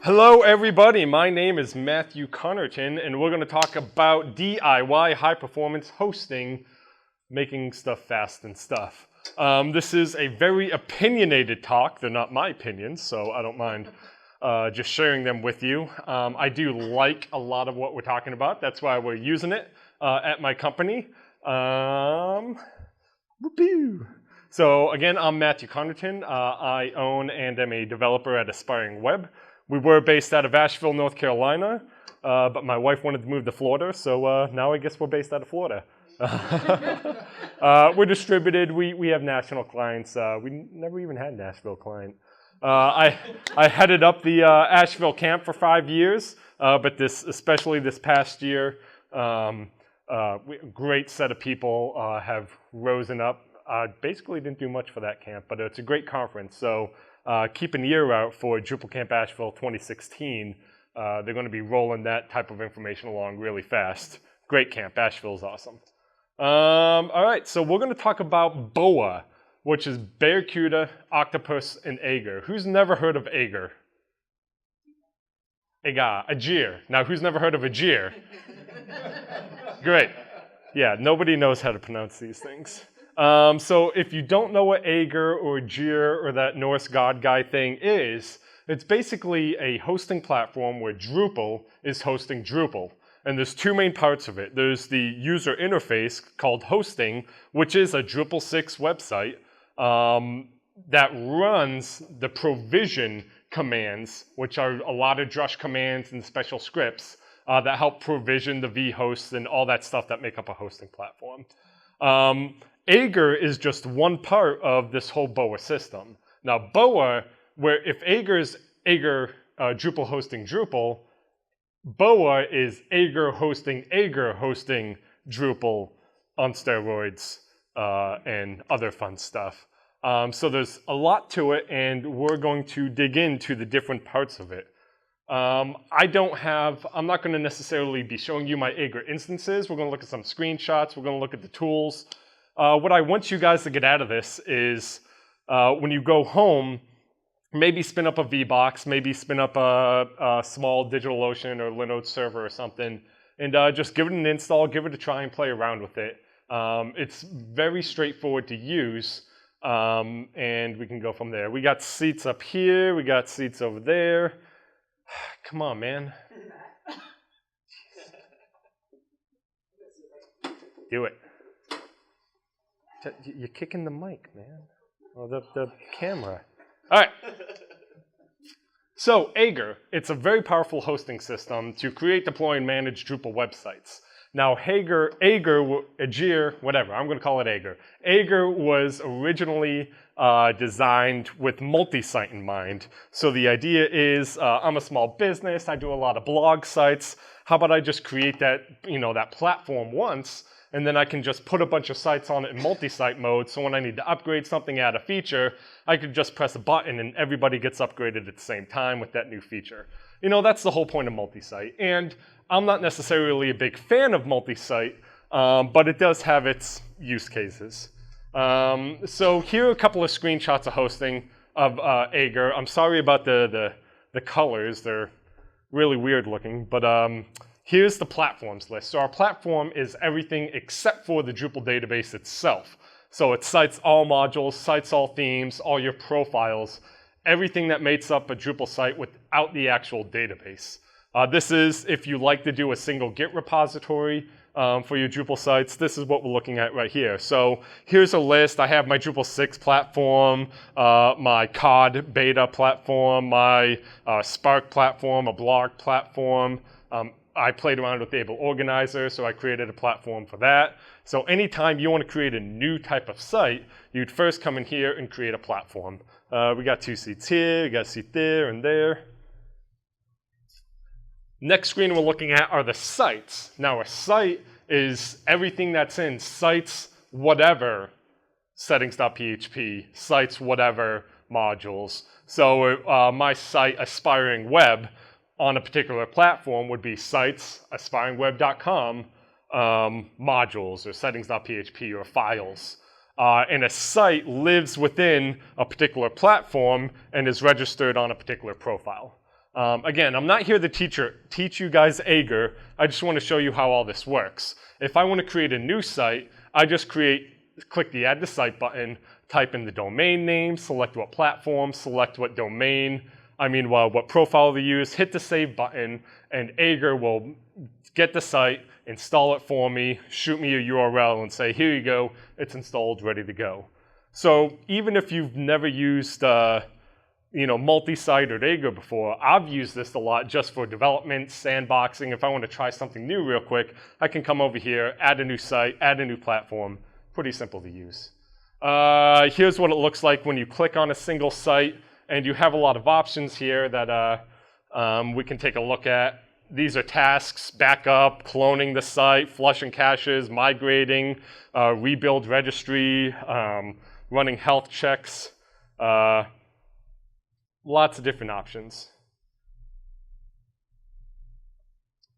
Hello everybody, my name is Matthew Connerton and we're going to talk about DIY high performance hosting, making stuff fast and stuff. This is a very opinionated talk. They're not my opinions, so I don't mind just sharing them with you. I do like a lot of what we're talking about. That's why we're using it at my company. So again, I'm Matthew Connerton. I own and am a developer at Aspiring Web. We were based out of Asheville, North Carolina, but my wife wanted to move to Florida, so now I guess we're based out of Florida. We're distributed. We have national clients. We never even had a Nashville client. I headed up the Asheville camp for 5 years, but especially this past year, great set of people have risen up. Basically didn't do much for that camp, but it's a great conference. So keep an ear out for Drupal Camp Asheville 2016. They're going to be rolling that type of information along really fast. Great camp. Asheville's awesome. All right, so we're going to talk about BOA, which is Barracuda, Octopus, and Agar. Who's never heard of Agar? Agir. Now, who's never heard of Agir? Great. Yeah, nobody knows how to pronounce these things. So if you don't know what Agar or Agir or that Norse god guy thing is, it's basically a hosting platform where Drupal is hosting Drupal. And there's two main parts of it. There's the user interface called hosting, which is a Drupal 6 website that runs the provision commands, which are a lot of drush commands and special scripts that help provision the vhosts and all that stuff that make up a hosting platform. Agar is just one part of this whole BOA system. Now BOA, where if Agar is Drupal hosting Drupal, BOA is Agar hosting Drupal on steroids and other fun stuff. So there's a lot to it, and we're going to dig into the different parts of it. I'm not going to necessarily be showing you my Agar instances. We're going to look at some screenshots. We're going to look at the tools. What I want you guys to get out of this is when you go home, maybe spin up a VBox, maybe spin up a small DigitalOcean or Linode server or something, and just give it an install, give it a try, and play around with it. It's very straightforward to use, and we can go from there. We got seats up here, we got seats over there. Come on, man. Do it. You're kicking the mic, man. Or the camera. All right. So Agar, it's a very powerful hosting system to create, deploy, and manage Drupal websites. Now Agir, whatever, I'm going to call it Agar. Agar was originally designed with MultiSite in mind. So the idea is, I'm a small business, I do a lot of blog sites. How about I just create that, that platform once, and then I can just put a bunch of sites on it in multi-site mode, so when I need to upgrade something, add a feature, I could just press a button and everybody gets upgraded at the same time with that new feature. That's the whole point of multi-site. And I'm not necessarily a big fan of multi-site, but it does have its use cases. So here are a couple of screenshots of hosting of Agar. I'm sorry about the colors. They're really weird looking, but here's the platforms list. So our platform is everything except for the Drupal database itself. So it cites all modules, cites all themes, all your profiles, everything that makes up a Drupal site without the actual database. This is if you like to do a single Git repository for your Drupal sites. This is what we're looking at right here. So here's a list. I have my Drupal 6 platform, my COD beta platform, my Spark platform, a blog platform. I played around with Able Organizer, so I created a platform for that. So anytime you want to create a new type of site, you'd first come in here and create a platform. We got 2 seats here, we got a seat there and there. Next screen we're looking at are the sites. Now a site is everything that's in sites, whatever, settings.php, sites, whatever, modules. So my site, Aspiring Web, on a particular platform would be sites, aspiringweb.com, modules, or settings.php, or files. And a site lives within a particular platform and is registered on a particular profile. Again, I'm not here to teach you guys Aggr. I just want to show you how all this works. If I want to create a new site, I just click the Add to Site button, type in the domain name, select what platform, select what what profile to use, hit the Save button, and Aggr will get the site, install it for me, shoot me a URL, and say, here you go, it's installed, ready to go. So even if you've never used MultiSite or Aggr before, I've used this a lot just for development, sandboxing. If I want to try something new real quick, I can come over here, add a new site, add a new platform. Pretty simple to use. Here's what it looks like when you click on a single site, and you have a lot of options here that we can take a look at. These are tasks: backup, cloning the site, flushing caches, migrating, rebuild registry, running health checks. Lots of different options.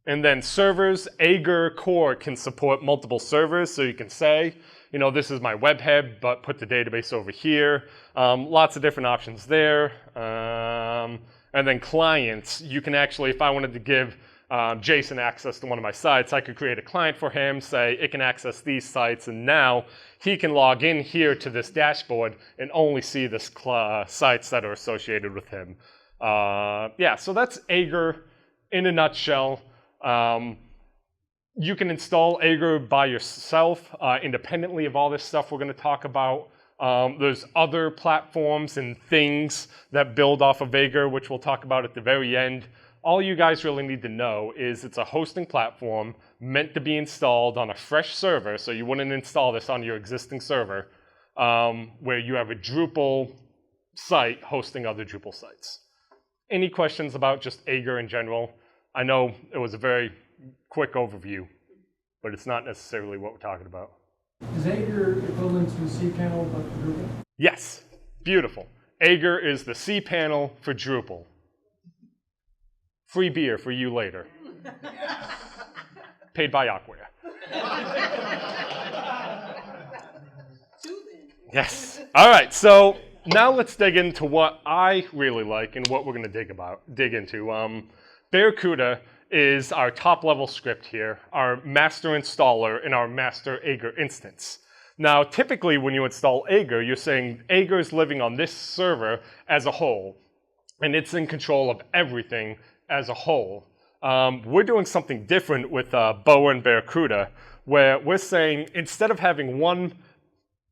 And then servers, Aggr core can support multiple servers, so you can say, this is my web head, but put the database over here. Lots of different options there. And then clients, you can actually, if I wanted to give Jason access to one of my sites, I could create a client for him, say it can access these sites, and now he can log in here to this dashboard and only see the sites that are associated with him. So that's Aggr in a nutshell. You can install Aggr by yourself, independently of all this stuff we're going to talk about. There's other platforms and things that build off of Aggr, which we'll talk about at the very end. All you guys really need to know is it's a hosting platform meant to be installed on a fresh server, so you wouldn't install this on your existing server, where you have a Drupal site hosting other Drupal sites. Any questions about just Aggr in general? I know it was a very quick overview, but it's not necessarily what we're talking about. Is Aggr equivalent to cPanel but for Drupal? Yes, beautiful. Aggr is the cPanel for Drupal. Free beer for you later. Paid by Aquia. Yes. All right, so now let's dig into what I really like and what we're going to dig into. Barracuda is our top-level script here, our master installer in our master Aggr instance. Now, typically when you install Aggr, you're saying Aggr is living on this server as a whole, and it's in control of everything as a whole. We're doing something different with BOA and Barracuda, where we're saying instead of having one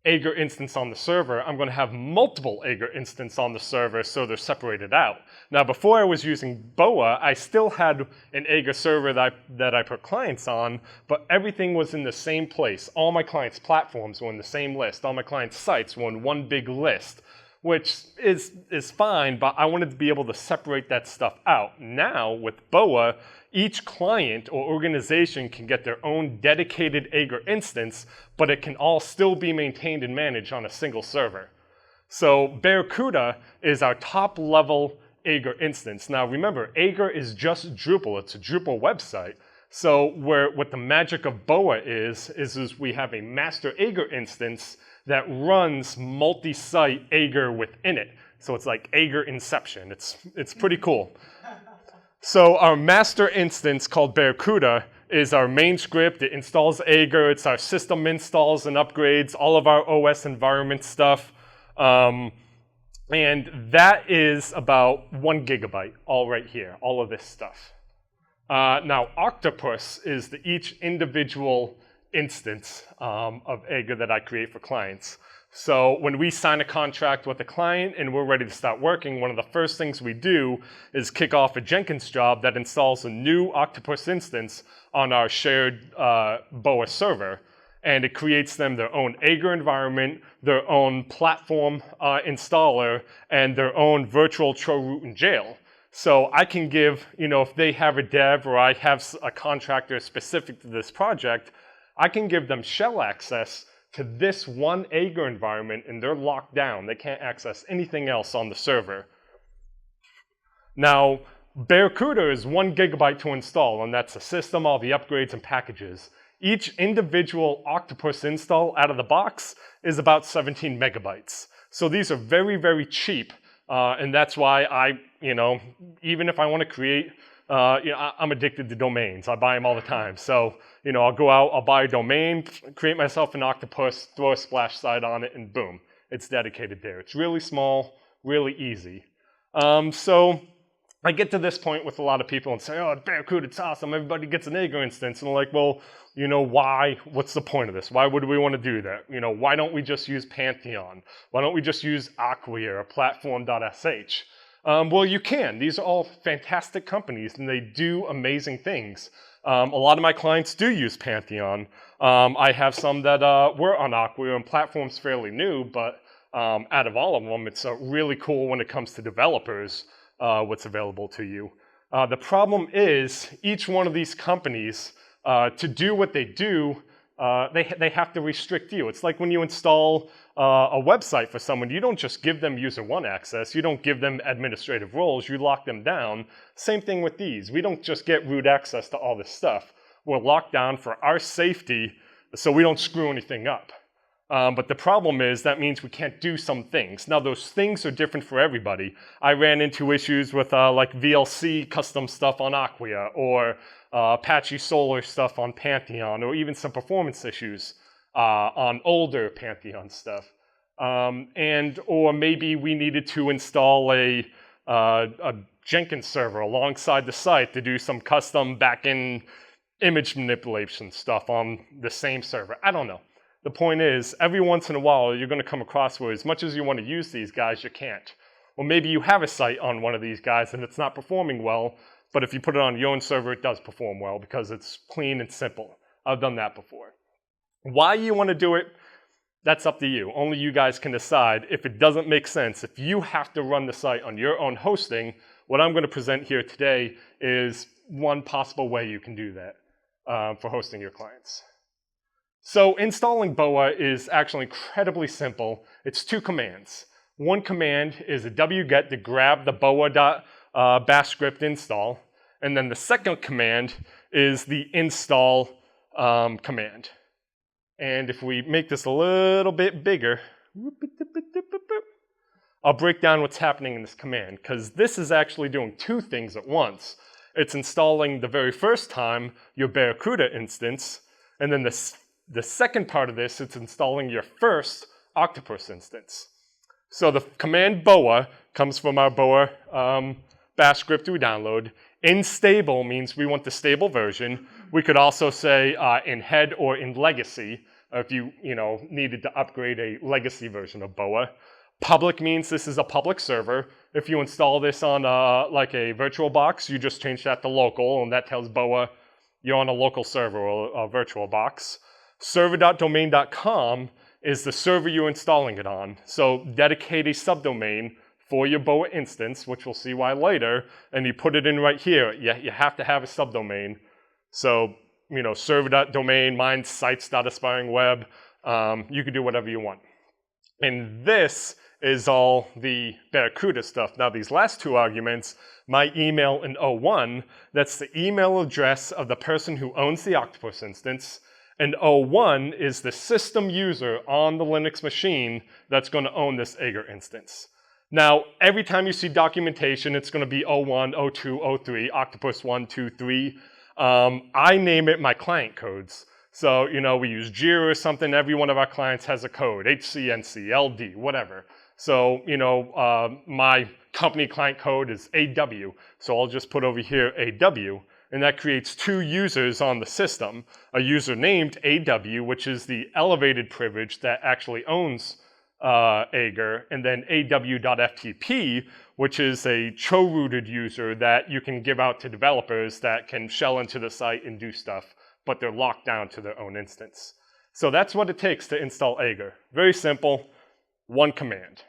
Aggr instance on the server, I'm going to have multiple Aggr instances on the server so they're separated out. Now, before I was using BOA, I still had an Aggr server that I put clients on, but everything was in the same place. All my clients' platforms were in the same list. All my clients' sites were in one big list, which is fine, but I wanted to be able to separate that stuff out. Now, with BOA, each client or organization can get their own dedicated Aggr instance, but it can all still be maintained and managed on a single server. So Barracuda is our top-level Aggr instance. Now remember, Aggr is just Drupal. It's a Drupal website. So what the magic of BOA is we have a master Aggr instance that runs multi-site Aggr within it. So it's like Aggr Inception. It's pretty cool. So our master instance called Barracuda is our main script. It installs Aggr. It's our system installs and upgrades, all of our OS environment stuff. And that is about 1 gigabyte, all right here, all of this stuff. Now, Octopus is each individual instance of Aggr that I create for clients. So when we sign a contract with a client and we're ready to start working, one of the first things we do is kick off a Jenkins job that installs a new Octopus instance on our shared BOA server. And it creates them their own Aggr environment, their own platform installer, and their own virtual root and jail. So I can give, if they have a dev or I have a contractor specific to this project, I can give them shell access to this one Aggr environment, and they're locked down. They can't access anything else on the server. Now, Barracuda is 1 gigabyte to install, and that's the system, all the upgrades and packages. Each individual Octopus install out of the box is about 17 megabytes. So these are very, very cheap And that's why even if I want to create, I'm addicted to domains. I buy them all the time. So, I'll go out, I'll buy a domain, create myself an Octopus, throw a splash site on it, and boom, it's dedicated there. It's really small, really easy. So I get to this point with a lot of people and say, oh, Barracuda, it's awesome. Everybody gets an Aggr instance. And I'm like, well, why? What's the point of this? Why would we want to do that? Why don't we just use Pantheon? Why don't we just use Acquia or Platform.sh? Well, you can. These are all fantastic companies, and they do amazing things. A lot of my clients do use Pantheon. I have some that were on Acquia, and Platform's fairly new, but out of all of them, it's really cool when it comes to developers, what's available to you. The problem is each one of these companies, to do what they do, they have to restrict you. It's like when you install a website for someone, you don't just give them user one access, you don't give them administrative roles, you lock them down. Same thing with these. We don't just get root access to all this stuff. We're locked down for our safety so we don't screw anything up. But the problem is that means we can't do some things. Now those things are different for everybody. I ran into issues with like VLC custom stuff on Acquia, or Apache Solar stuff on Pantheon, or even some performance issues on older Pantheon stuff. Or maybe we needed to install a Jenkins server alongside the site to do some custom backend image manipulation stuff on the same server. I don't know. The point is, every once in a while, you're going to come across where as much as you want to use these guys, you can't. Or maybe you have a site on one of these guys and it's not performing well, but if you put it on your own server, it does perform well because it's clean and simple. I've done that before. Why you want to do it, that's up to you. Only you guys can decide. If it doesn't make sense, if you have to run the site on your own hosting, what I'm going to present here today is one possible way you can do that for hosting your clients. So installing BOA is actually incredibly simple. It's two commands. One command is a wget to grab the boa.bash script install, and then the second command is the install command. And if we make this a little bit bigger, I'll break down what's happening in this command, because this is actually doing two things at once. It's installing the very first time your Barracuda instance, and then the second part of this, it's installing your first Octopus instance. So the command BOA comes from our BOA bash script we download. In stable means we want the stable version. We could also say in head or in legacy if you needed to upgrade a legacy version of BOA. Public means this is a public server. If you install this on like a virtual box, you just change that to local, and that tells BOA you're on a local server or a virtual box. Server.domain.com is the server you're installing it on. So dedicate a subdomain for your BOA instance, which we'll see why later, and you put it in right here. You have to have a subdomain. So, server.domain, mine's sites.aspiringweb. You can do whatever you want. And this is all the Barracuda stuff. Now, these last two arguments, my email and O1, that's the email address of the person who owns the Octopus instance, and O1 is the system user on the Linux machine that's going to own this Aggr instance. Now, every time you see documentation, it's going to be O1, O2, O3, Octopus 1, 2, 3. I name it my client codes. So, we use Jira or something. Every one of our clients has a code, HCNC, LD, whatever. So, my company client code is AW. So I'll just put over here AW. And that creates two users on the system. A user named AW, which is the elevated privilege that actually owns Aggr, and then aw.ftp, which is a cho-rooted user that you can give out to developers that can shell into the site and do stuff, but they're locked down to their own instance. So that's what it takes to install Aggr. Very simple, one command.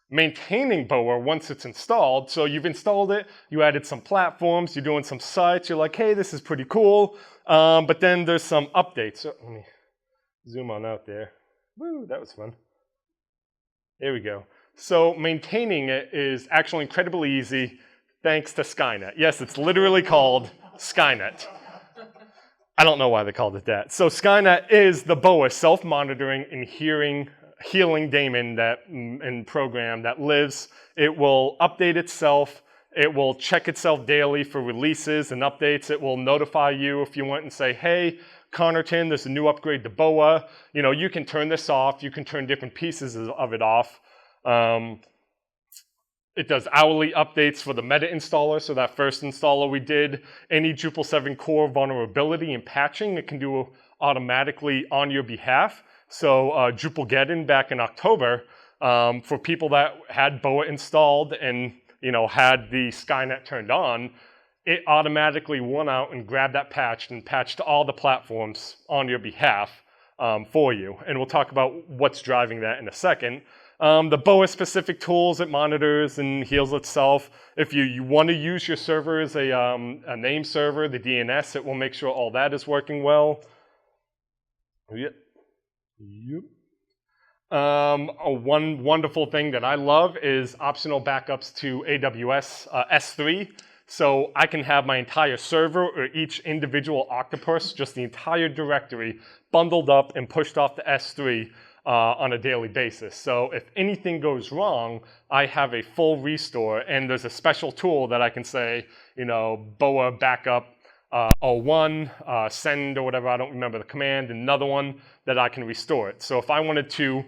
Maintaining BOA once it's installed, so you've installed it, you added some platforms, you're doing some sites, you're like, hey, this is pretty cool, but then there's some updates. So, let me zoom on out there. Woo, that was fun. There we go. So maintaining it is actually incredibly easy thanks to Skynet. Yes, it's literally called Skynet. I don't know why they called it that. So Skynet is the BOA self-monitoring and hearing healing daemon and program that lives. It will update itself. It will check itself daily for releases and updates. It will notify you if you want and say, hey, Connerton, there's a new upgrade to BOA. You can turn this off. You can turn different pieces of it off. It does hourly updates for the meta installer. So that first installer we did, any Drupal 7 core vulnerability and patching, it can do automatically on your behalf. So Drupal back in October, for people that had BOA installed and had the Skynet turned on, it automatically went out and grabbed that patch and patched all the platforms on your behalf for you. And we'll talk about what's driving that in a second. The BOA specific tools, it monitors and heals itself. If you want to use your server as a name server, the DNS, it will make sure all that is working well. Yep. One wonderful thing that I love is optional backups to AWS S3. So I can have my entire server or each individual Octopus, just the entire directory, bundled up and pushed off to S3 on a daily basis. So if anything goes wrong, I have a full restore, and there's a special tool that I can say, BOA backup 01, send or whatever, I don't remember the command, another one that I can restore it. So if I wanted to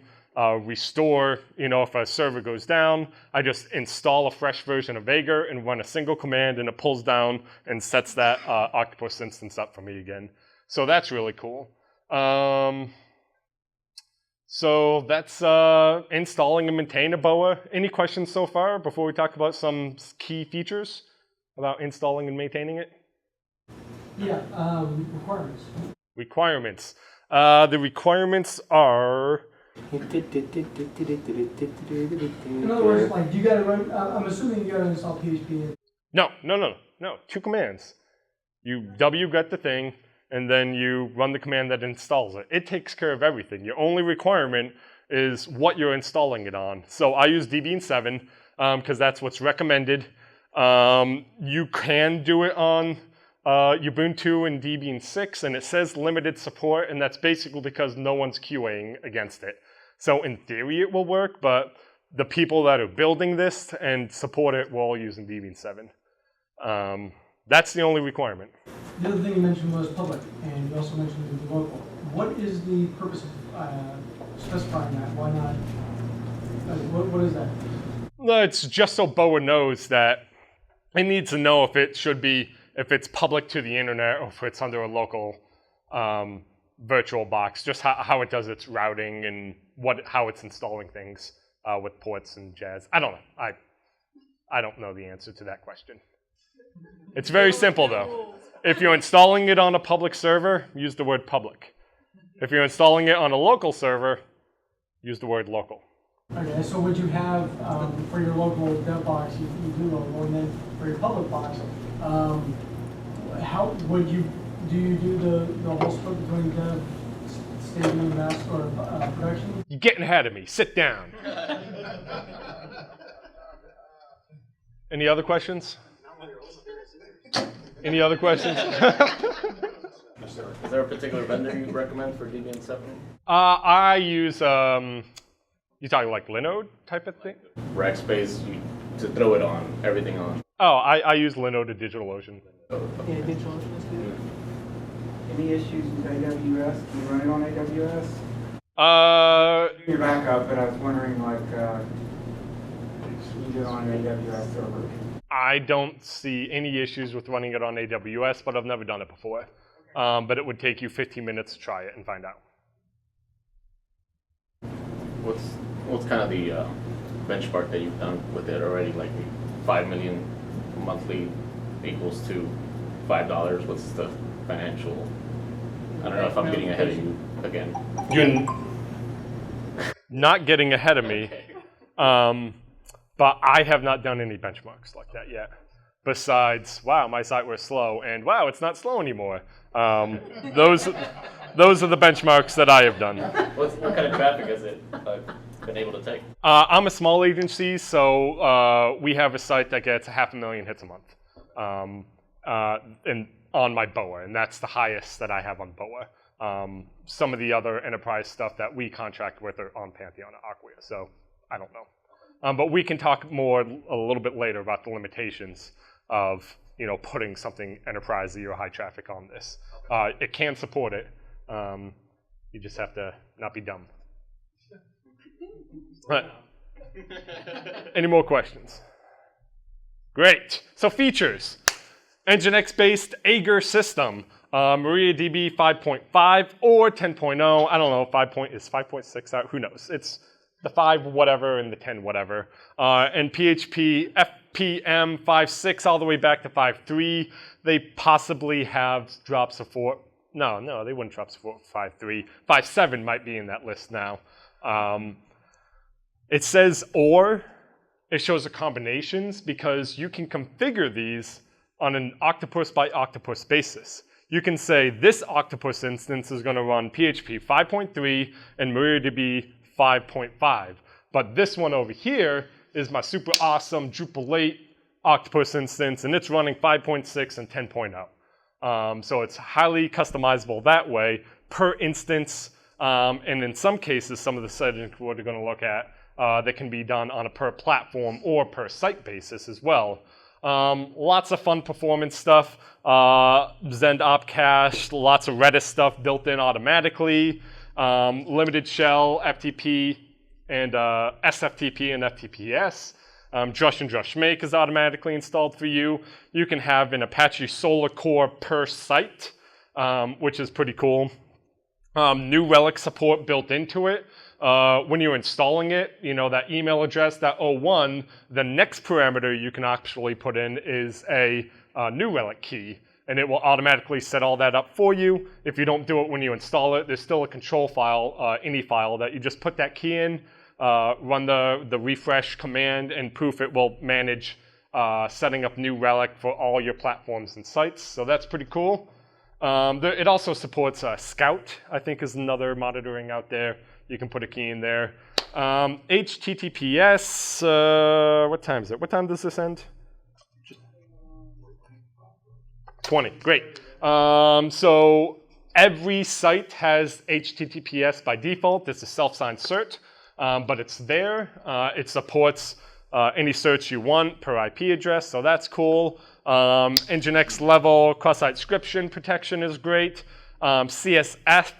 restore, if a server goes down, I just install a fresh version of Aegir and run a single command, and it pulls down and sets that Octopus instance up for me again. So that's really cool. So that's installing and maintaining a BOA. Any questions so far before we talk about some key features about installing and maintaining it? Yeah, requirements. Requirements. The requirements are... In other words, like, you gotta run, I'm assuming you gotta install PHP. No. 2 commands. You wget the thing, and then you run the command that installs it. It takes care of everything. Your only requirement is what you're installing it on. So I use Debian-7 because that's what's recommended. You can do it on Ubuntu and Debian-6, and it says limited support, and that's basically because no one's QAing against it. So in theory it will work, but the people that are building this and support it will all using Debian-7. That's the only requirement. The other thing you mentioned was public, and you also mentioned the local. What is the purpose of specifying that? Why not? What is that? No, it's just so BOA knows that it needs to know if it's public to the internet or if it's under a local virtual box, just how it does its routing and how it's installing things with ports and jazz. I don't know. I don't know the answer to that question. It's very simple though. If you're installing it on a public server, use the word public. If you're installing it on a local server, use the word local. Okay, so would you have, for your local dev box, you do local, and then for your public box, how would you do the whole split between dev, staging, and master, or production? You're getting ahead of me. Sit down. Any other questions? Any other questions? Is there a particular vendor you recommend for Debian-7? I use, you talking like Linode type of thing? Rackspace, to throw it on, everything on. Oh, I use Linode to DigitalOcean. Oh, okay. Yeah, DigitalOcean is good. Any issues with AWS? Can you run it on AWS? Do your backup, but I was wondering, like, you do it on an AWS server. I don't see any issues with running it on AWS, but I've never done it before. But it would take you 15 minutes to try it and find out. What's kind of the benchmark that you've done with it already? Like 5 million monthly equals to $5. What's the financial? I don't know if I'm getting ahead of you again. You're not getting ahead of me, but I have not done any benchmarks like that yet. Besides, wow, my site was slow, and wow, it's not slow anymore. Those are the benchmarks that I have done. What kind of traffic has it been able to take? I'm a small agency, so we have a site that gets 500,000 hits a month on my BOA, and that's the highest that I have on BOA. some of the other enterprise stuff that we contract with are on Pantheon or Acquia, so I don't know. But we can talk more a little bit later about the limitations of putting something enterprisey or high traffic on this. It can support it. You just have to not be dumb. Right. Any more questions? Great. So features. Nginx-based Aggr system. MariaDB 5.5 or 10.0. I don't know. Is 5.6 out? Who knows? It's the 5 whatever and the 10 whatever. And PHP FPM 5.6 all the way back to 5.3. They possibly have drop support. No, they wouldn't drop support for 5.3. 5.7 might be in that list now. It says or. It shows the combinations because you can configure these on an octopus by octopus basis. You can say this octopus instance is going to run PHP 5.3 and MariaDB 5.5. But this one over here is my super awesome Drupal 8 octopus instance, and it's running 5.6 and 10.0. So it's highly customizable that way per instance. And in some cases, some of the settings we're going to look at, that can be done on a per platform or per site basis as well. Lots of fun performance stuff. Zend opcache, lots of Redis stuff built in automatically. Limited shell, FTP, and SFTP and FTPS. Drush and Drush Make is automatically installed for you. You can have an Apache Solar Core per site, which is pretty cool. New Relic support built into it. When you're installing it, that email address, that 01, the next parameter you can actually put in is a New Relic key, and it will automatically set all that up for you. If you don't do it when you install it, there's still a control file, ini file, that you just put that key in, run the refresh command, and poof, it will manage setting up New Relic for all your platforms and sites. So that's pretty cool. It also supports Scout, I think is another monitoring out there. You can put a key in there. HTTPS, what time is it? What time does this end? 20, great. So every site has HTTPS by default. It's a self-signed cert, but it's there. It supports any search you want per IP address, so that's cool. Nginx level cross-site scription protection is great. CSF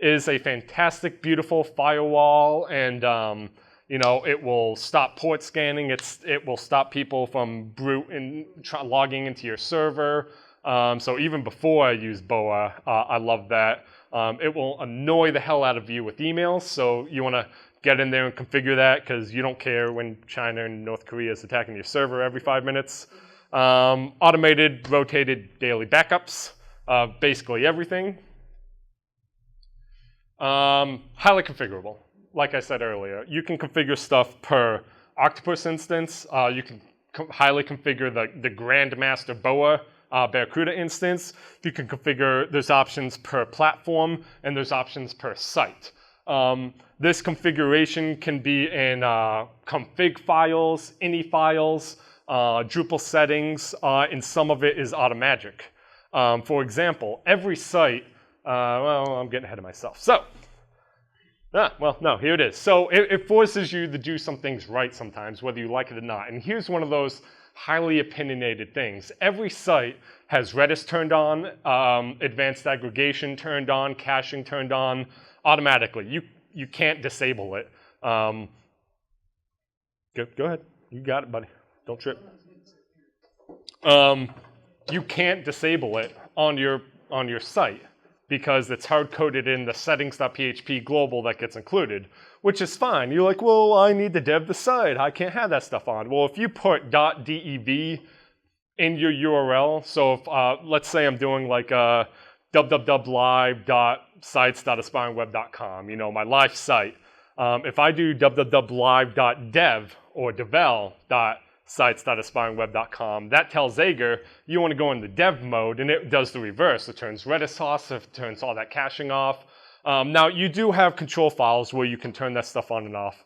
is a fantastic, beautiful firewall, and it will stop port scanning. It will stop people from logging into your server. So even before I use BOA, I love that. It will annoy the hell out of you with emails, so you want to get in there and configure that because you don't care when China and North Korea is attacking your server every 5 minutes. Automated, rotated daily backups of basically everything. Highly configurable. Like I said earlier, you can configure stuff per Octopus instance. You can highly configure the Grandmaster BOA Barracuda instance. You can configure, there's options per platform, and there's options per site. This configuration can be in config files, ini files, Drupal settings, and some of it is automagic. For example, every site, well, I'm getting ahead of myself. So, here it is. So it forces you to do some things right sometimes, whether you like it or not. And here's one of those highly opinionated things. Every site has Redis turned on, advanced aggregation turned on, caching turned on automatically. You can't disable it. Go ahead. You got it, buddy. Don't trip. You can't disable it on your site because it's hard-coded in the settings.php global that gets included, which is fine. You're like, well, I need to dev the site. I can't have that stuff on. Well, if you put .dev in your URL, so if, let's say I'm doing like www.live.sites.aspiringweb.com, my live site. If I do www.live.dev or devel.sites.aspiringweb.com, that tells Aggr you want to go into dev mode, and it does the reverse. It turns Redis off, it turns all that caching off. Now, you do have control files where you can turn that stuff on and off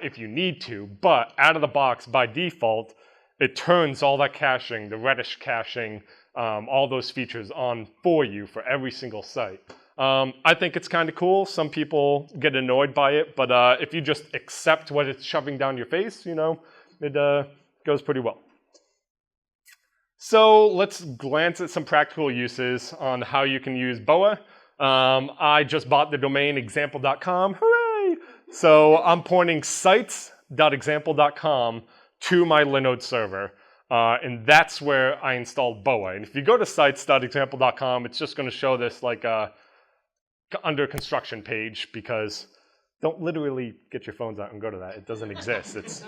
if you need to, but out of the box, by default, it turns all that caching, the Redis caching, all those features on for you for every single site. I think it's kind of cool. Some people get annoyed by it, but if you just accept what it's shoving down your face, you know, it goes pretty well. So let's glance at some practical uses on how you can use BOA. I just bought the domain example.com. Hooray! So I'm pointing sites.example.com to my Linode server. And that's where I installed BOA. And if you go to sites.example.com, it's just going to show this like under construction page, because don't literally get your phones out and go to that. It doesn't exist.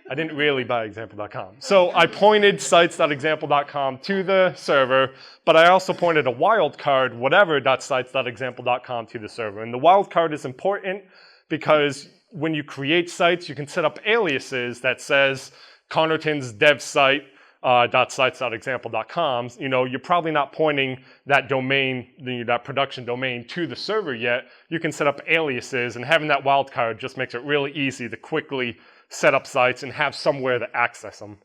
I didn't really buy example.com. So I pointed sites.example.com to the server, but I also pointed a wildcard, whatever.sites.example.com to the server. And the wildcard is important because when you create sites, you can set up aliases that says Connerton's dev site .sites.example.com. You know, you're probably not pointing that domain, that production domain, to the server yet. You can set up aliases, and having that wildcard just makes it really easy to quickly set up sites and have somewhere to access them.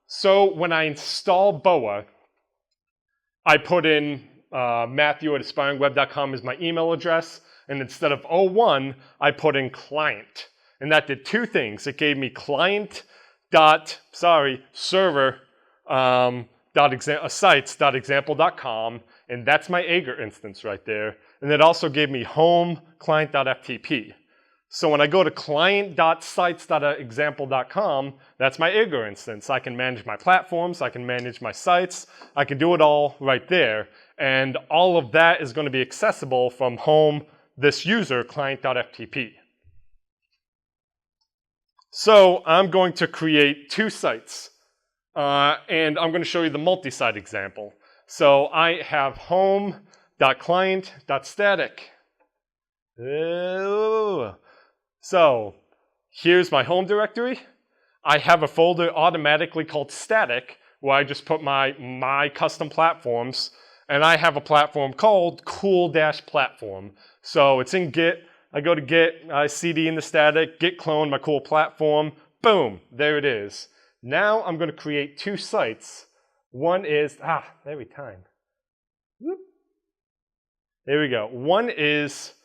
So when I install BOA, I put in Matthew@aspiringweb.com as my email address, and instead of 01, I put in client. And that did two things. It gave me server sites.example.com, and that's my Aggr instance right there. And it also gave me home client.ftp. So when I go to client.sites.example.com, that's my Aggr instance. I can manage my platforms, I can manage my sites, I can do it all right there. And all of that is going to be accessible from home, this user, client.ftp. So I'm going to create two sites, and I'm going to show you the multi-site example. So I have home.client.static. So here's my home directory. I have a folder automatically called static, where I just put my custom platforms, and I have a platform called cool-platform. So it's in Git. I go to Git, I cd in the static, git clone my cool platform, boom, there it is. Now I'm going to create two sites. One is, every time. Whoop. There we go. One is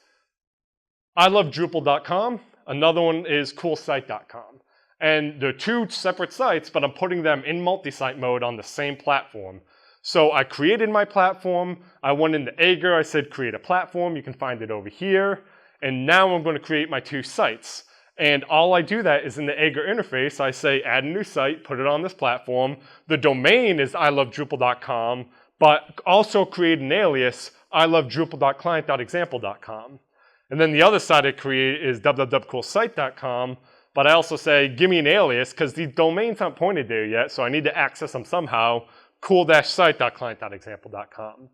ilovedrupal.com, another one is coolsite.com. And they're two separate sites, but I'm putting them in multi-site mode on the same platform. So I created my platform, I went into Aggr, I said create a platform, you can find it over here. And now I'm going to create my two sites. And all I do that is in the Aggr interface, I say add a new site, put it on this platform. The domain is ilovedrupal.com, but also create an alias, ilovedrupal.client.example.com. And then the other site I create is www.coolsite.com, but I also say give me an alias, because these domains aren't pointed there yet, so I need to access them somehow, cool-site.client.example.com.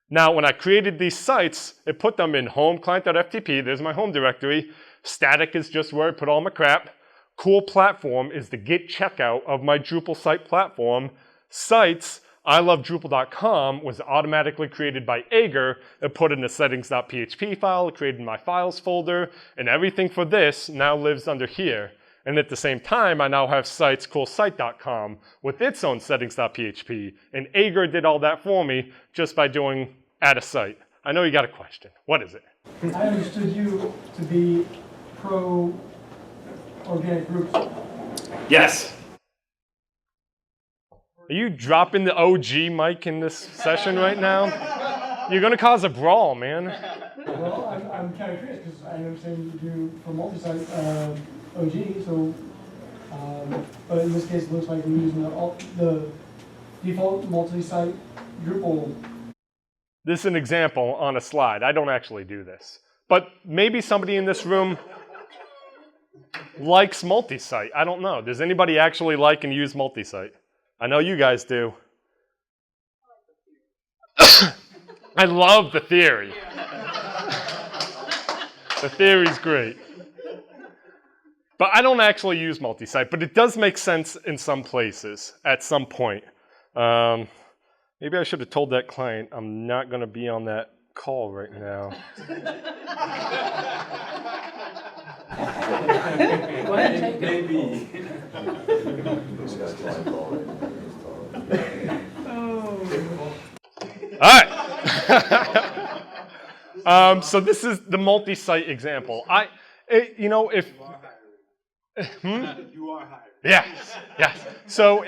Now, when I created these sites, it put them in home client.ftp. There's my home directory. Static is just where I put all my crap. Cool platform is the git checkout of my Drupal site platform. Sites, ilovedrupal.com, was automatically created by Aggr. It put in the settings.php file, it created my files folder, and everything for this now lives under here. And at the same time, I now have sites coolsite.com with its own settings.php. And Aggr did all that for me just by doing add a site. I know you got a question. What is it? I understood you to be pro-organic groups. Yes. Are you dropping the OG mic in this session right now? You're going to cause a brawl, man. Well, I'm kind of curious because I understand you for multi-site OG, so, but in this case, it looks like we're using the default multi-site Drupal. This is an example on a slide. I don't actually do this. But maybe somebody in this room likes multi-site. I don't know. Does anybody actually like and use multi-site? I know you guys do. I love the theory. The theory's great. But I don't actually use multi-site, but it does make sense in some places at some point. Maybe I should have told that client I'm not going to be on that call right now. Maybe. All right. So this is the multi-site example. You know, if You are hired. yes, yes. So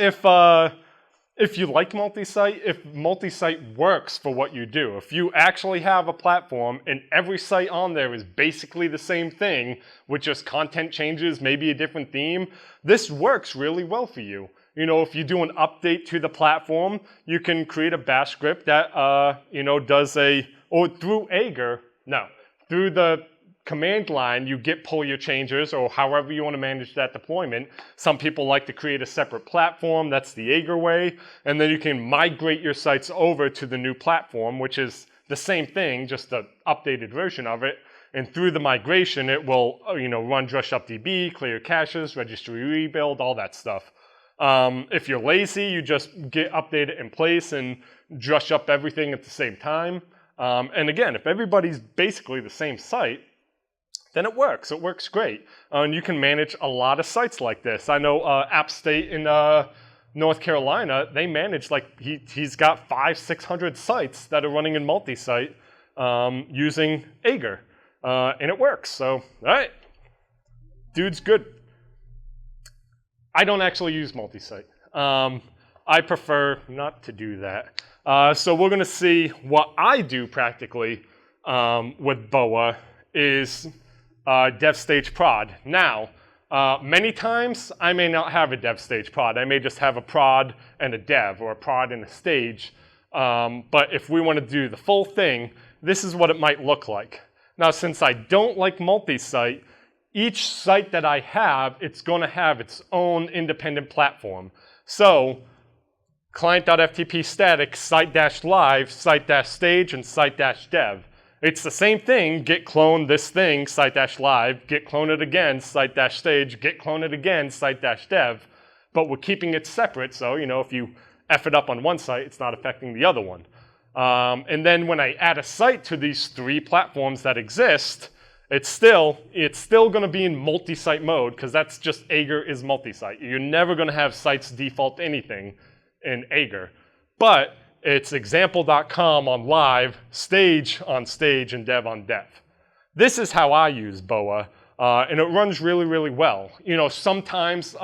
if you like multi-site, if multi-site works for what you do, if you actually have a platform and every site on there is basically the same thing with just content changes, maybe a different theme, this works really well for you. You know, if you do an update to the platform, you can create a bash script that, you know, does or through through the command line, you git pull your changes or however you want to manage that deployment. Some people like to create a separate platform. That's the Aggr way. And then you can migrate your sites over to the new platform, which is the same thing, just the updated version of it. And through the migration, it will, you know, run drush-updb, clear caches, registry rebuild, all that stuff. If you're lazy, you just git update it in place and drush up everything at the same time. And again, if everybody's basically the same site, then it works. It works great. And you can manage a lot of sites like this. I know App State in North Carolina, they manage, like, he's got 500-600 sites that are running in multi-site using Aggr. And it works. So, all right. Dude's good. I don't actually use multi-site. I prefer not to do that. So we're going to see what I do practically with BOA is dev stage prod. Now, many times I may not have a dev stage prod. I may just have a prod and a dev, or a prod and a stage. But if we want to do the full thing, this is what it might look like. Now, since I don't like multi-site, each site that I have, it's going to have its own independent platform. So client.ftp static, site-live, site-stage, and site-dev. It's the same thing, git clone this thing, site-live, git clone it again, site-stage, git clone it again, site-dev, but we're keeping it separate, so, you know, if you F it up on one site, it's not affecting the other one. And then when I add a site to these three platforms that exist, it's still going to be in multi-site mode, because that's just Aggr is multi-site. You're never going to have sites default anything in Aggr. But it's example.com on live, stage on stage, and dev on dev. This is how I use BOA, and it runs really, really well. You know, sometimes if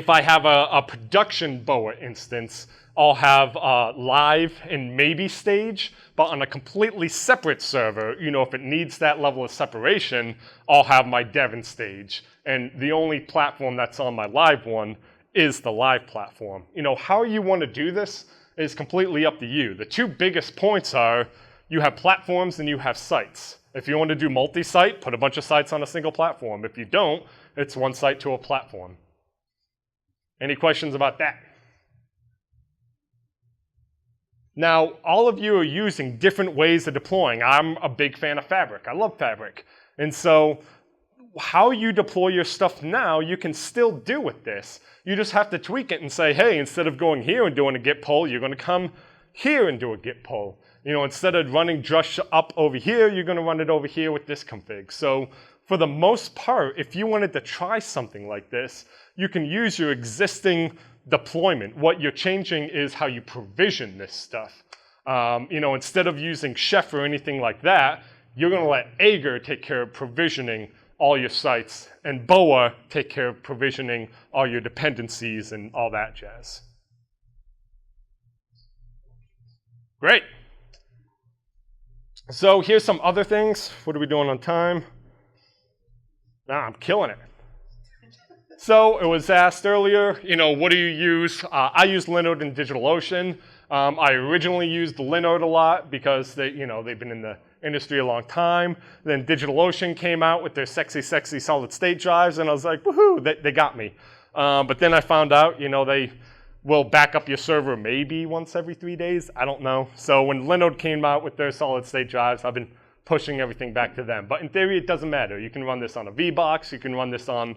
I have a production BOA instance, I'll have live and maybe stage, but on a completely separate server, you know, if it needs that level of separation, I'll have my dev and stage. And the only platform that's on my live one is the live platform. You know, how you want to do this is completely up to you. The two biggest points are you have platforms and you have sites. If you want to do multi-site, put a bunch of sites on a single platform. If you don't, it's one site to a platform. Any questions about that? Now, all of you are using different ways of deploying. I'm a big fan of Fabric. I love Fabric. And so how you deploy your stuff now, you can still do with this. You just have to tweak it and say, hey, instead of going here and doing a git pull, you're going to come here and do a git pull. You know, instead of running drush up over here, you're going to run it over here with this config. So for the most part, if you wanted to try something like this, you can use your existing deployment. What you're changing is how you provision this stuff. You know, instead of using Chef or anything like that, you're going to let Aggr take care of provisioning all your sites, and BOA take care of provisioning all your dependencies and all that jazz. Great. So here's some other things. What are we doing on time? I'm killing it. So it was asked earlier, you know, what do you use? I use Linode and DigitalOcean. I originally used Linode a lot because they've been in the industry a long time. Then DigitalOcean came out with their sexy solid state drives, and I was like, woohoo, they got me. But then I found out, you know, they will back up your server maybe once every 3 days. I don't know. So when Linode came out with their solid state drives, I've been pushing everything back to them. But in theory, it doesn't matter. You can run this on a VBox. You can run this on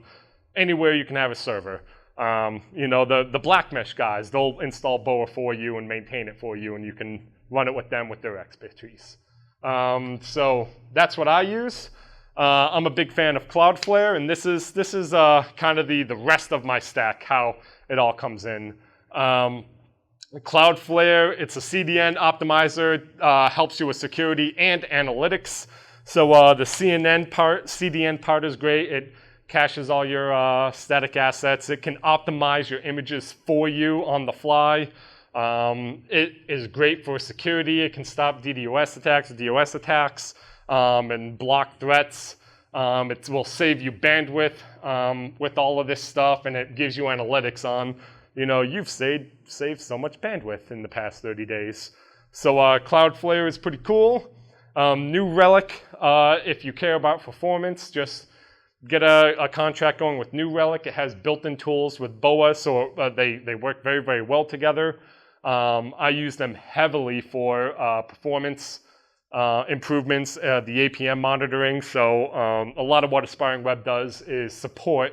anywhere you can have a server. You know, the Black Mesh guys, they'll install BOA for you and maintain it for you, and you can run it with them with their expertise. So that's what I use. I'm a big fan of Cloudflare, and this is kind of the rest of my stack, how it all comes in. Cloudflare, it's a CDN optimizer, helps you with security and analytics. So the CDN part is great. It caches all your static assets. It can optimize your images for you on the fly. It is great for security. It can stop DDoS attacks, DOS attacks, and block threats. It will save you bandwidth with all of this stuff, and it gives you analytics on, you've saved so much bandwidth in the past 30 days. So Cloudflare is pretty cool. New Relic, if you care about performance, just get a contract going with New Relic. It has built-in tools with BOA, so they work very, very well together. I use them heavily for performance improvements, the APM monitoring. So a lot of what Aspiring Web does is support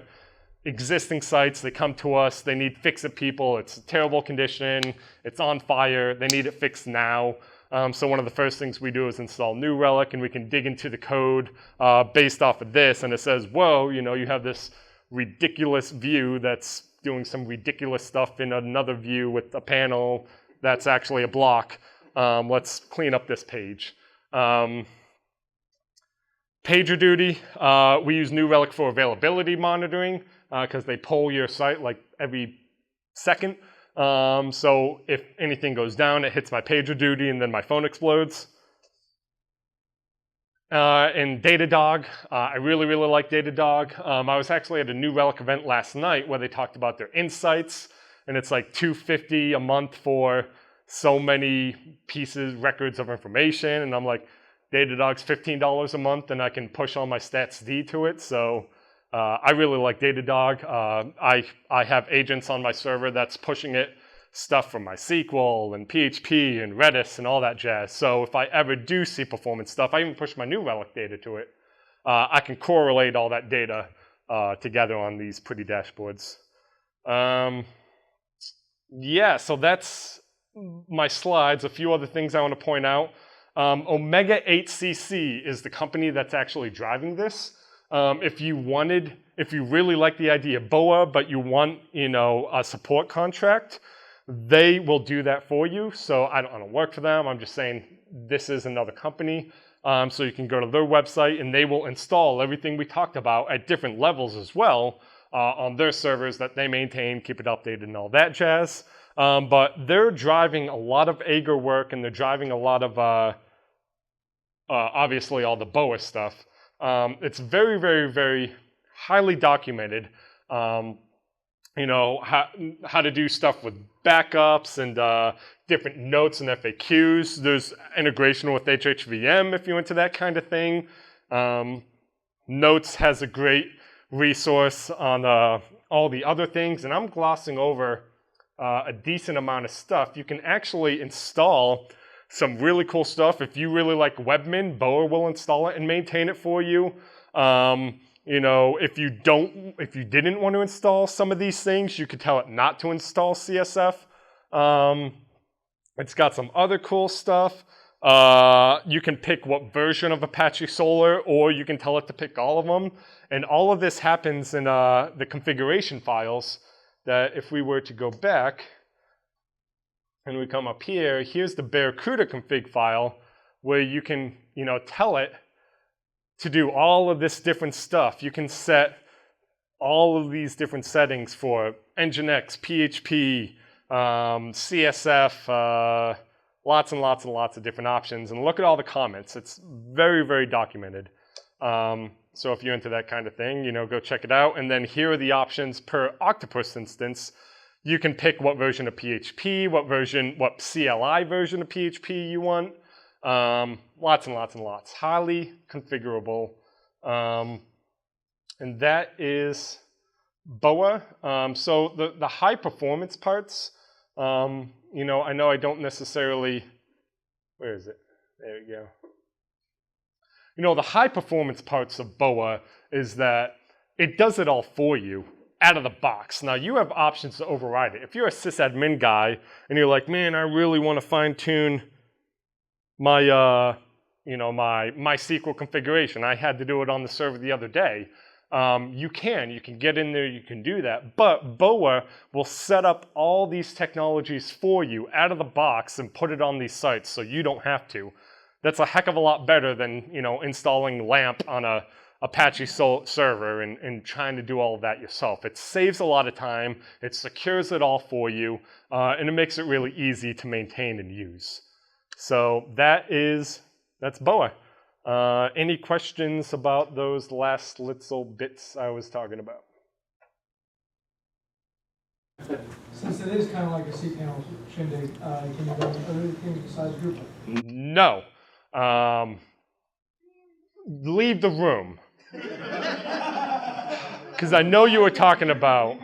existing sites. They come to us, they need fix-it people. It's a terrible condition, it's on fire, they need it fixed now. So one of the first things we do is install New Relic, and we can dig into the code based off of this, and it says, whoa, you have this ridiculous view that's doing some ridiculous stuff in another view with a panel that's actually a block. Let's clean up this page. PagerDuty, we use New Relic for availability monitoring because they poll your site like every second. So if anything goes down, it hits my PagerDuty and then my phone explodes. And Datadog, I really, really like Datadog. I was actually at a New Relic event last night where they talked about their insights, and it's like $250 a month for so many records of information, and I'm like, Datadog's $15 a month, and I can push all my stats D to it, so I really like Datadog. I have agents on my server that's pushing it, stuff from MySQL and PHP and Redis and all that jazz. So if I ever do see performance stuff, I even push my New Relic data to it. I can correlate all that data together on these pretty dashboards. Yeah, so that's my slides. A few other things I want to point out. Omega 8CC is the company that's actually driving this. If you really like the idea of BOA, but you want, a support contract, they will do that for you. So I don't work for them. I'm just saying this is another company. So you can go to their website, and they will install everything we talked about at different levels as well on their servers that they maintain, keep it updated and all that jazz. But they're driving a lot of Aggr work, and they're driving a lot of, obviously, all the BOA stuff. It's very, very, very highly documented. How to do stuff with backups and different notes and FAQs. There's integration with HHVM if you're into that kind of thing. Notes has a great resource on all the other things, and I'm glossing over a decent amount of stuff. You can actually install some really cool stuff. If you really like Webmin, BOA will install it and maintain it for you. If you didn't want to install some of these things, you could tell it not to install CSF. It's got some other cool stuff. You can pick what version of Apache Solr, or you can tell it to pick all of them. And all of this happens in the configuration files that if we were to go back and we come up here, here's the Barracuda config file where you can, tell it to do all of this different stuff. You can set all of these different settings for Nginx, PHP, CSF, lots and lots and lots of different options. And look at all the comments. It's very, very documented. So if you're into that kind of thing, go check it out. And then here are the options per Octopus instance. You can pick what version of PHP, what CLI version of PHP you want. Lots and lots and lots. Highly configurable. And that is BOA. So the high performance parts, I know I don't necessarily, where is it? There we go. The high performance parts of BOA is that it does it all for you out of the box. Now you have options to override it. If you're a sysadmin guy and you're like, man, I really want to fine tune my my MySQL configuration. I had to do it on the server the other day. you can get in there, you can do that, but BOA will set up all these technologies for you out of the box and put it on these sites so you don't have to. That's a heck of a lot better than, you know, installing LAMP on a Apache server and trying to do all of that yourself. It saves a lot of time, it secures it all for you, and it makes it really easy to maintain and use. So that's BOA. Any questions about those last little bits I was talking about? Since it is kind of like a cPanel shindig, can you do other things besides Drupal? No. Leave the room. Because I know you were talking about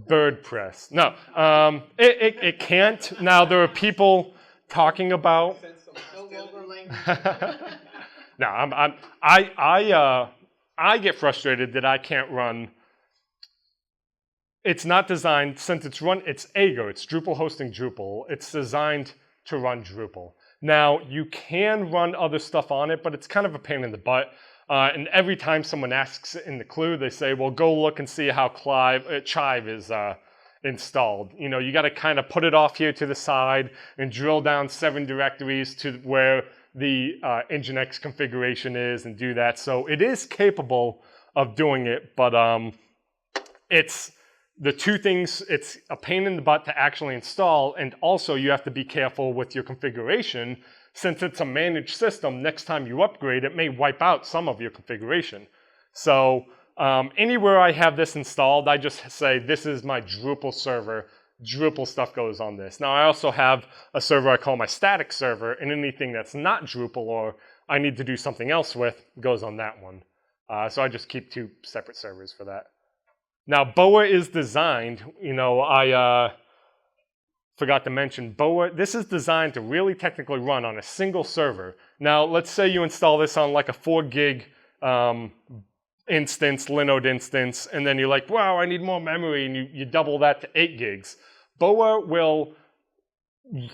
BirdPress. No, it can't. Now, there are people talking about... No, I get frustrated that I can't run. It's not designed, since it's Aggr, it's Drupal hosting Drupal. It's designed to run Drupal. Now, you can run other stuff on it, but it's kind of a pain in the butt. And every time someone asks in the clue, they say, well, go look and see how Chive is installed. You know, you got to kind of put it off here to the side and drill down 7 directories to where the Nginx configuration is and do that. So it is capable of doing it, but it's the two things, it's a pain in the butt to actually install, and also you have to be careful with your configuration. Since it's a managed system, next time you upgrade, it may wipe out some of your configuration. So anywhere I have this installed, I just say, this is my Drupal server. Drupal stuff goes on this. Now, I also have a server I call my static server, and anything that's not Drupal or I need to do something else with goes on that one. So I just keep 2 separate servers for that. Now, BOA is designed, you know, I forgot to mention BOA. This is designed to really technically run on a single server. Now, let's say you install this on like a 4 gig instance, Linode instance, and then you're like, wow, I need more memory, and you double that to 8 gigs. BOA will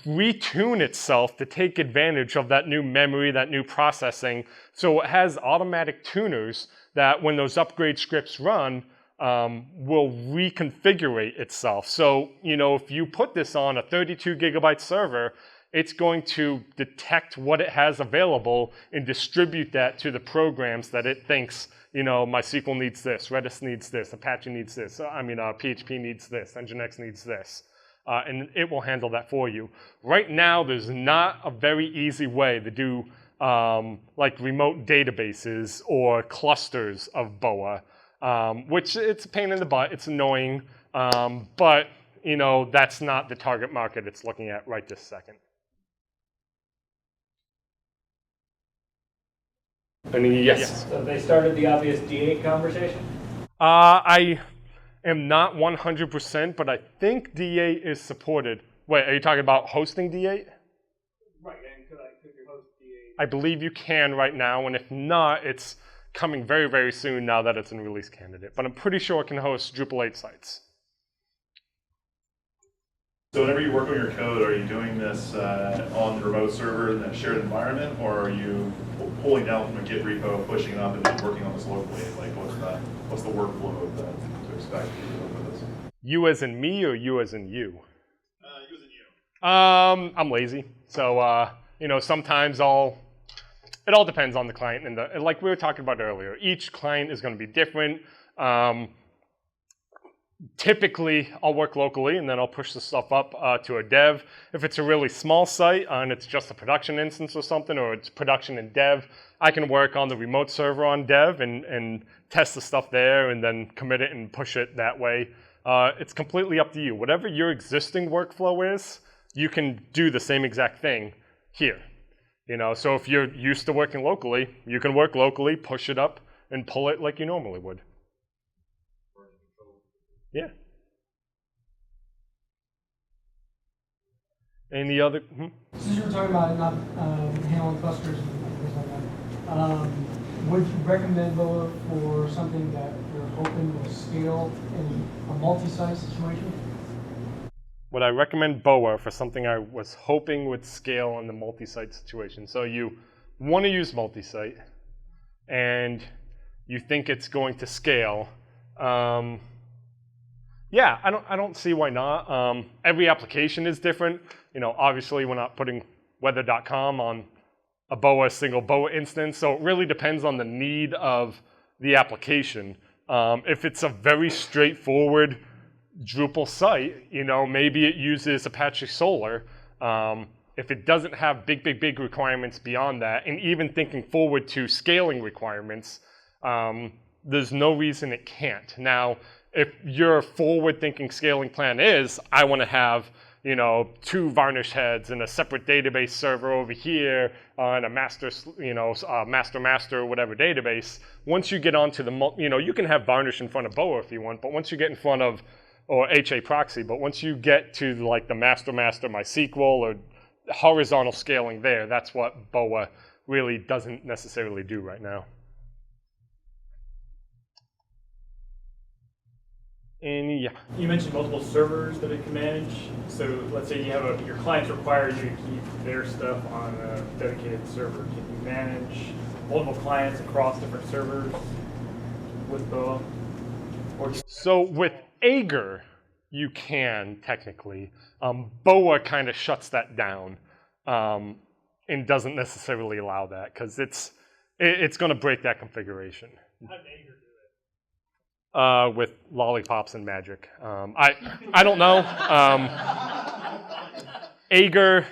retune itself to take advantage of that new memory, that new processing. So it has automatic tuners that when those upgrade scripts run, will reconfigure itself. So, you know, if you put this on a 32 gigabyte server, it's going to detect what it has available and distribute that to the programs that it thinks, you know, MySQL needs this, Redis needs this, Apache needs this, PHP needs this, Nginx needs this. And it will handle that for you. Right now, there's not a very easy way to do like remote databases or clusters of BOA. Which it's a pain in the butt, it's annoying, but you know, that's not the target market it's looking at right this second. Yes. So they started the obvious D8 conversation? I am not 100%, but I think D8 is supported. Wait, are you talking about hosting D8? Right, and could you host D8? I believe you can right now, and if not, it's coming very, very soon now that it's in release candidate. But I'm pretty sure it can host Drupal 8 sites. So whenever you work on your code, are you doing this on the remote server in that shared environment, or are you pulling down from a Git repo, pushing up, and then working on this locally? Like, what's the workflow to expect with this? You as in me, or you as in you? You as in you. I'm lazy, so you know, sometimes it all depends on the client, and like we were talking about earlier, each client is going to be different. Typically, I'll work locally, and then I'll push the stuff up to a dev. If it's a really small site and it's just a production instance or something, or it's production and dev, I can work on the remote server on dev and test the stuff there, and then commit it and push it that way. It's completely up to you. Whatever your existing workflow is, you can do the same exact thing here. You know, so if you're used to working locally, you can work locally, push it up, and pull it like you normally would. Yeah. Any other? Since you were talking about not handling clusters and things like that, would you recommend BOA for something that you're hoping will scale in a multi-site situation? Would I recommend BOA for something I was hoping would scale in the multi-site situation? So you want to use multi-site, and you think it's going to scale, yeah, I don't see why not. Every application is different. Obviously we're not putting weather.com on a BOA, single BOA instance, so it really depends on the need of the application. If it's a very straightforward Drupal site, maybe it uses Apache Solr. If it doesn't have big requirements beyond that, and even thinking forward to scaling requirements, there's no reason it can't. Now, if your forward-thinking scaling plan is, I want to have 2 varnish heads and a separate database server over here and a master, master whatever database. Once you get onto the, you can have varnish in front of BOA if you want, but once you get in front of, or HA proxy, but once you get to like the master MySQL or horizontal scaling there, that's what BOA really doesn't necessarily do right now. And yeah. You mentioned multiple servers that it can manage. So let's say you have your clients require you to keep their stuff on a dedicated server. Can you manage multiple clients across different servers with BOA? So with Aggr, you can technically. BOA kind of shuts that down and doesn't necessarily allow that because it's going to break that configuration. How did Aggr do it? With lollipops and magic. I don't know. Aggr,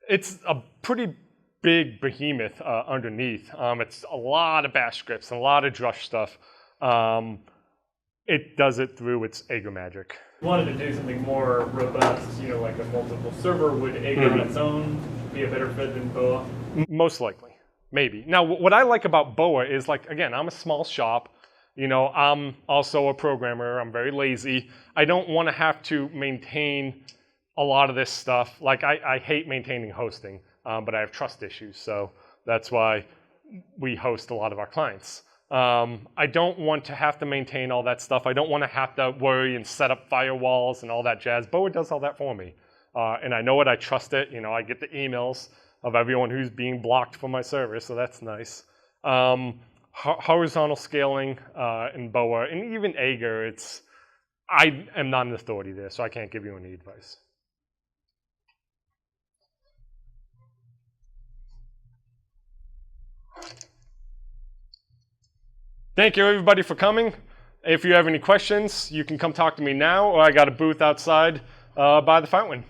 it's a pretty big behemoth underneath. It's a lot of bash scripts and a lot of drush stuff. It does it through its Aggr magic. If you wanted to do something more robust, like a multiple server, would Aggr on its own be a better fit than BOA? Most likely, maybe. Now, what I like about BOA is, again, I'm a small shop. I'm also a programmer. I'm very lazy. I don't want to have to maintain a lot of this stuff. I hate maintaining hosting, but I have trust issues. So that's why we host a lot of our clients. I don't want to have to maintain all that stuff. I don't want to have to worry and set up firewalls and all that jazz. BOA does all that for me. And I know it. I trust it. I get the emails of everyone who's being blocked from my service, so that's nice. Horizontal scaling in BOA, and even Aggr, I am not an authority there, so I can't give you any advice. Thank you, everybody, for coming. If you have any questions, you can come talk to me now, or I got a booth outside by the fountain.